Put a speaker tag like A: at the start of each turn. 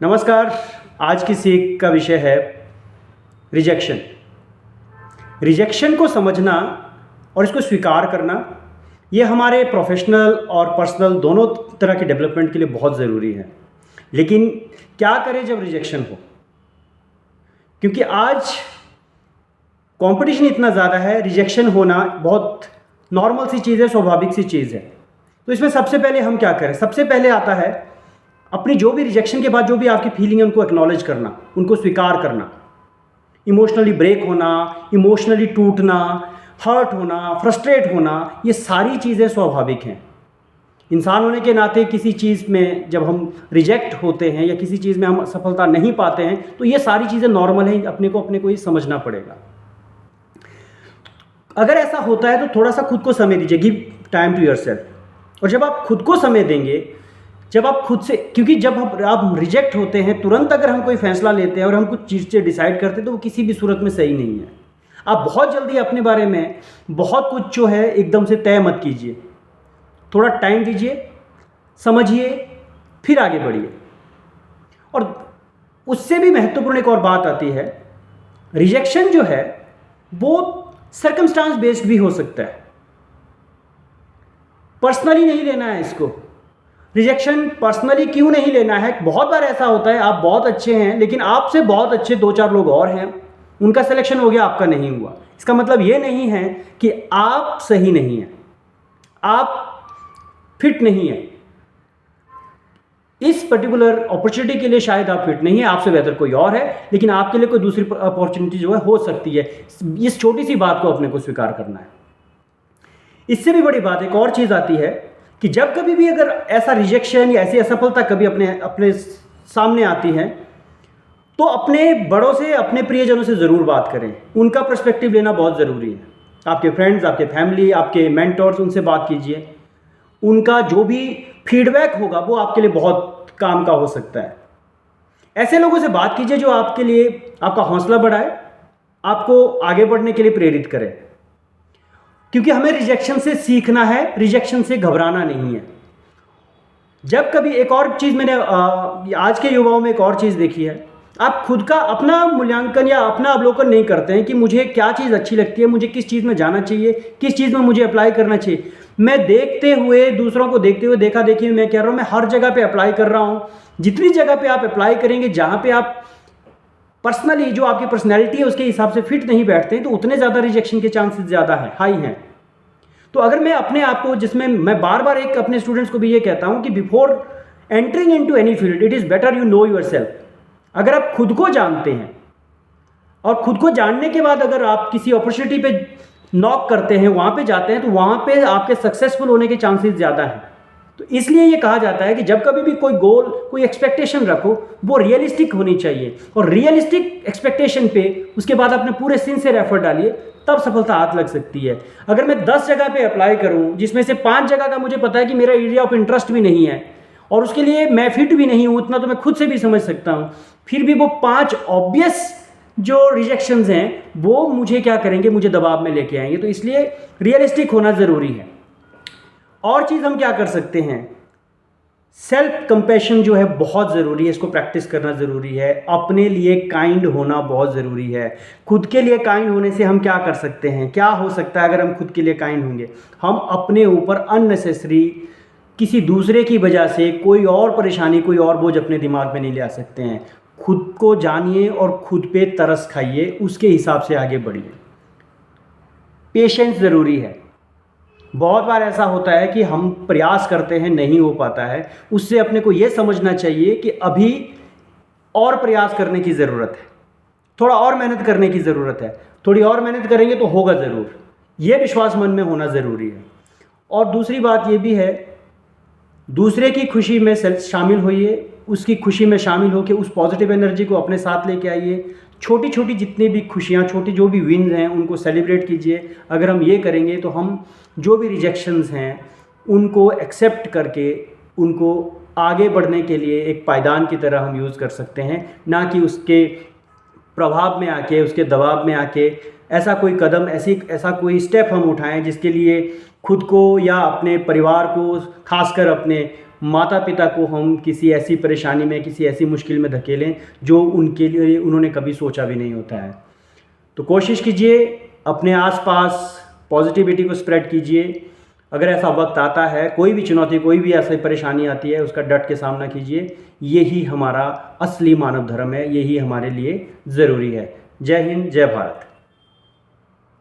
A: नमस्कार। आज की सीख का विषय है रिजेक्शन। रिजेक्शन को समझना और इसको स्वीकार करना ये हमारे प्रोफेशनल और पर्सनल दोनों तरह के डेवलपमेंट के लिए बहुत ज़रूरी है। लेकिन क्या करें जब रिजेक्शन हो, क्योंकि आज कंपटीशन इतना ज़्यादा है, रिजेक्शन होना बहुत नॉर्मल सी चीज़ है, स्वाभाविक सी चीज़ है। तो इसमें सबसे पहले हम क्या करें? सबसे पहले आता है अपनी जो भी रिजेक्शन के बाद जो भी आपकी फीलिंग है उनको एक्नॉलेज करना, उनको स्वीकार करना। इमोशनली ब्रेक होना, इमोशनली टूटना, हर्ट होना, फ्रस्ट्रेट होना, ये सारी चीज़ें स्वाभाविक हैं। इंसान होने के नाते किसी चीज़ में जब हम रिजेक्ट होते हैं या किसी चीज़ में हम सफलता नहीं पाते हैं तो ये सारी चीज़ें नॉर्मल हैं, अपने को ही समझना पड़ेगा। अगर ऐसा होता है तो थोड़ा सा खुद को समय दीजिए, गिव टाइम टू योरसेल्फ। और जब आप खुद को समय देंगे, जब आप खुद से, क्योंकि जब आप रिजेक्ट होते हैं तुरंत अगर हम कोई फैसला लेते हैं और हम कुछ चीज़ से डिसाइड करते हैं तो वो किसी भी सूरत में सही नहीं है। आप बहुत जल्दी अपने बारे में बहुत कुछ जो है एकदम से तय मत कीजिए, थोड़ा टाइम दीजिए, समझिए, फिर आगे बढ़िए। और उससे भी महत्वपूर्ण एक और बात आती है, रिजेक्शन जो है वो सर्कमस्टांस बेस्ड भी हो सकता है। पर्सनली नहीं लेना है इसको। रिजेक्शन पर्सनली क्यों नहीं लेना है? बहुत बार ऐसा होता है आप बहुत अच्छे हैं लेकिन आपसे बहुत अच्छे 2-4 लोग और हैं, उनका सिलेक्शन हो गया, आपका नहीं हुआ। इसका मतलब ये नहीं है कि आप सही नहीं हैं, आप फिट नहीं हैं। इस पर्टिकुलर अपॉर्चुनिटी के लिए शायद आप फिट नहीं है, आपसे बेहतर कोई और है, लेकिन आपके लिए कोई दूसरी अपॉर्चुनिटी जो है हो सकती है। इस छोटी सी बात को अपने को स्वीकार करना है। इससे भी बड़ी बात एक और चीज़ आती है कि जब कभी भी अगर ऐसा रिजेक्शन या ऐसी असफलता कभी अपने सामने आती है तो अपने बड़ों से, अपने प्रियजनों से ज़रूर बात करें। उनका पर्सपेक्टिव लेना बहुत ज़रूरी है। आपके फ्रेंड्स, आपके फैमिली, आपके मेंटर्स, उनसे बात कीजिए। उनका जो भी फीडबैक होगा वो आपके लिए बहुत काम का हो सकता है। ऐसे लोगों से बात कीजिए जो आपके लिए आपका हौसला बढ़ाए, आपको आगे बढ़ने के लिए प्रेरित करे। क्योंकि हमें रिजेक्शन से सीखना है, रिजेक्शन से घबराना नहीं है। जब कभी एक और चीज़ मैंने आज के युवाओं में एक और चीज़ देखी है, आप खुद का अपना मूल्यांकन या अपना अवलोकन नहीं करते हैं कि मुझे क्या चीज़ अच्छी लगती है, मुझे किस चीज़ में जाना चाहिए, किस चीज़ में मुझे अप्लाई करना चाहिए। मैं देखते हुए, दूसरों को देखते हुए, देखा देखी मैं कह रहा हूँ, मैं हर जगह पे अप्लाई कर रहा हूँ। जितनी जगह पे आप अप्लाई करेंगे, जहाँ पे आप पर्सनली, जो आपकी पर्सनैलिटी है उसके हिसाब से फिट नहीं बैठते हैं, तो उतने ज़्यादा रिजेक्शन के चांसेस ज़्यादा है, हाई हैं। तो अगर मैं अपने आप को, जिसमें मैं बार बार एक अपने स्टूडेंट्स को भी ये कहता हूँ कि before entering into any field it is better you know yourself. अगर आप खुद को जानते हैं और खुद को जानने के बाद अगर आप किसी अपॉर्चुनिटी पे नॉक करते हैं, वहाँ पे जाते हैं, तो वहाँ पे आपके सक्सेसफुल होने के चांसेस ज़्यादा हैं। तो इसलिए ये कहा जाता है कि जब कभी भी कोई गोल, कोई एक्सपेक्टेशन रखो, वो रियलिस्टिक होनी चाहिए। और रियलिस्टिक एक्सपेक्टेशन पे उसके बाद अपने पूरे सिंसियर एफर्ट डालिए, तब सफलता हाथ लग सकती है। अगर मैं 10 जगह पे अप्लाई करूं, जिसमें से 5 जगह का मुझे पता है कि मेरा एरिया ऑफ इंटरेस्ट भी नहीं है और उसके लिए मैं फिट भी नहीं हूं, उतना तो मैं खुद से भी समझ सकता हूं, फिर भी वो 5 ऑब्वियस जो रिजेक्शंस हैं वो मुझे क्या करेंगे, मुझे दबाव में लेके आएंगे। तो इसलिए रियलिस्टिक होना ज़रूरी है। और चीज़ हम क्या कर सकते हैं, सेल्फ कंपैशन जो है बहुत ज़रूरी है, इसको प्रैक्टिस करना ज़रूरी है। अपने लिए काइंड होना बहुत ज़रूरी है। खुद के लिए काइंड होने से हम क्या कर सकते हैं, क्या हो सकता है अगर हम खुद के लिए काइंड होंगे? हम अपने ऊपर अननेसेसरी किसी दूसरे की वजह से कोई और परेशानी, कोई और बोझ अपने दिमाग में नहीं ले आ सकते हैं। खुद को जानिए और खुद पे तरस खाइए, उसके हिसाब से आगे बढ़िए। पेशेंस ज़रूरी है। बहुत बार ऐसा होता है कि हम प्रयास करते हैं, नहीं हो पाता है। उससे अपने को ये समझना चाहिए कि अभी और प्रयास करने की ज़रूरत है, थोड़ा और मेहनत करने की ज़रूरत है। थोड़ी और मेहनत करेंगे तो होगा ज़रूर, ये विश्वास मन में होना ज़रूरी है। और दूसरी बात ये भी है, दूसरे की खुशी में शामिल होइए, उसकी खुशी में शामिल होकर उस पॉजिटिव एनर्जी को अपने साथ लेके आइए। छोटी छोटी जितनी भी खुशियाँ, छोटी जो भी विन्स हैं उनको सेलिब्रेट कीजिए। अगर हम ये करेंगे तो हम जो भी रिजेक्शंस हैं उनको एक्सेप्ट करके उनको आगे बढ़ने के लिए एक पायदान की तरह हम यूज़ कर सकते हैं, ना कि उसके प्रभाव में आके, उसके दबाव में आके ऐसा कोई कदम, ऐसा कोई स्टेप हम उठाएं जिसके लिए खुद को या अपने परिवार को, खासकर अपने माता पिता को हम किसी ऐसी परेशानी में, किसी ऐसी मुश्किल में धकेलें जो उनके लिए उन्होंने कभी सोचा भी नहीं होता है। तो कोशिश कीजिए, अपने आसपास पॉजिटिविटी को स्प्रेड कीजिए। अगर ऐसा वक्त आता है, कोई भी चुनौती, कोई भी ऐसी परेशानी आती है, उसका डट के सामना कीजिए। यही हमारा असली मानव धर्म है, यही हमारे लिए ज़रूरी है। जय हिंद, जय भारत।